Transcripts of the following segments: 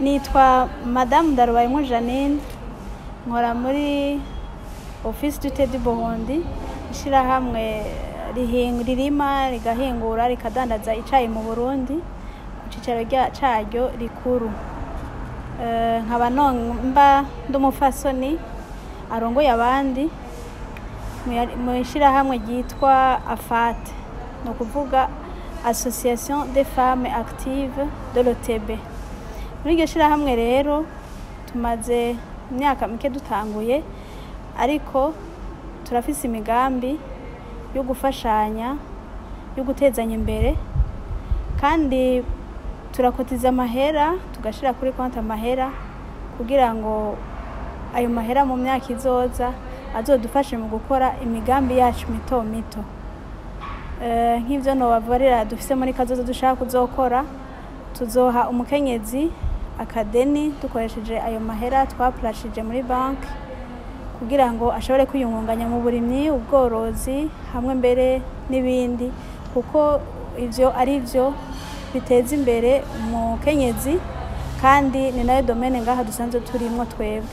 nitwa Madame Ndarubayemo Janine, nkora muri Office du Thé du Burundi, ishirahamwe ririma rigahingura rikadandaza icayi mu Burundi ku cicaro caryo rikuru. Nkaba mba ndumufasoni arongoye abandi mu ishirahamwe ryitwa AFAT, no kuvuga Association des Femmes Actives de l'OTB. Muri iryo shirahamwe rero tumaze imyaka mike dutanguye, ariko turafise imigambi yo gufashanya, yo gutezanya imbere, kandi turakotiza amahera tugashira kuri konti amahera kugira ngo ayo mahera mu myaka izoza azodufashe mu gukora imigambi yacu mito mito. Nk'ivyo nobavarira dufise muri kazoza dushaka kuzokora, tuzoha umukenyezi akadeni dukoresheje ayo mahera twaplashije muri banki kugira ngo ashobore kwiyungunganya mu burimyi, ubworozi, hamwe mbere n'ibindi, kuko ivyo ari vyo biteza imbere umukenyezi, kandi ni nayo domaine ngaha dusanzwe turimwo twebwe.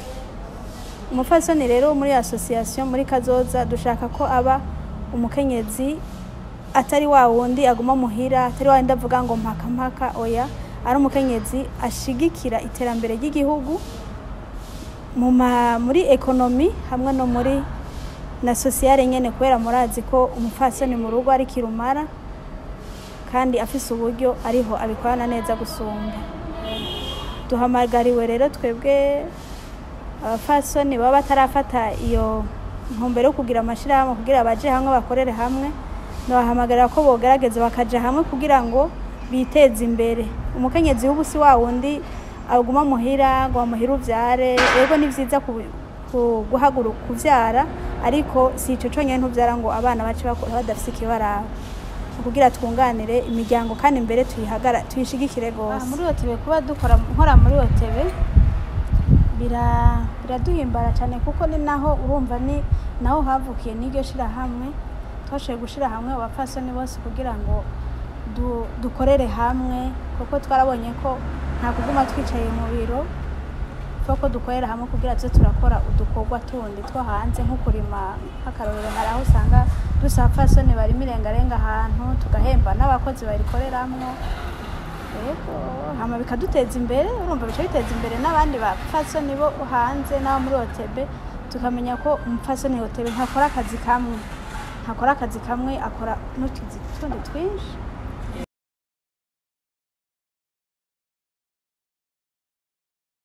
Umufasoni rero muri association muri kazoza dushaka ko aba umukenyezi atari wa wundi aguma muhira, atari wa wundi avuga ngo mpaka oya, ari umukenyezi ashigikira iterambere ry'igihugu muri ekonomi hamwe no muri na sociale nyene, kubera murazi ko umufasoni mu rugo ari kirumara kandi afise uburyo ariho abikorana neza gusumba. Duhamagariwe rero twebwe abafasoni baba batarafata iyo ntumbero yo kugira amashirahamwe kugira baje hamwe bakorere hamwe, nabahamagarira ko bogerageza bakaja hamwe kugira ngo biteze imbere. Umukenyezi w'ubusi wa wundi aguma muhira ngo muhira uvyare, yego ni vyiza guhaguruka kuvyara, ariko si ico conyene ntuvyara ngo abana bace bakora badafise ikibaraba, kugira twunganire imiryango kandi imbere tuyishigikire gose. Muri OTB kuba nkora muri OTB biraduhimbara cyane, kuko ni naho urumva ni naho havukiye n'iryo shirahamwe. Twashoboye gushira hamwe abapfasoni bose kugira ngo dukorere hamwe, kuko twarabonye ko nta kuguma twicaye mu biro, ko dukorera hamwe kugira tuze turakora udukorwa tundi two hanze, nko kurima nk'akarorero. Hari aho usanga dusa abapfasoni bari mirengarenga ahantu, tugahemba n'abakozi barikoreramwo, yego hama bikaduteza imbere. Urumva bica biteza imbere n'abandi bapfasoni bo hanze n'abo muri OTB, tukamenya ko umupfasoni OTB ntakora akazi kamwe, akora n'utuzi tundi twinshi.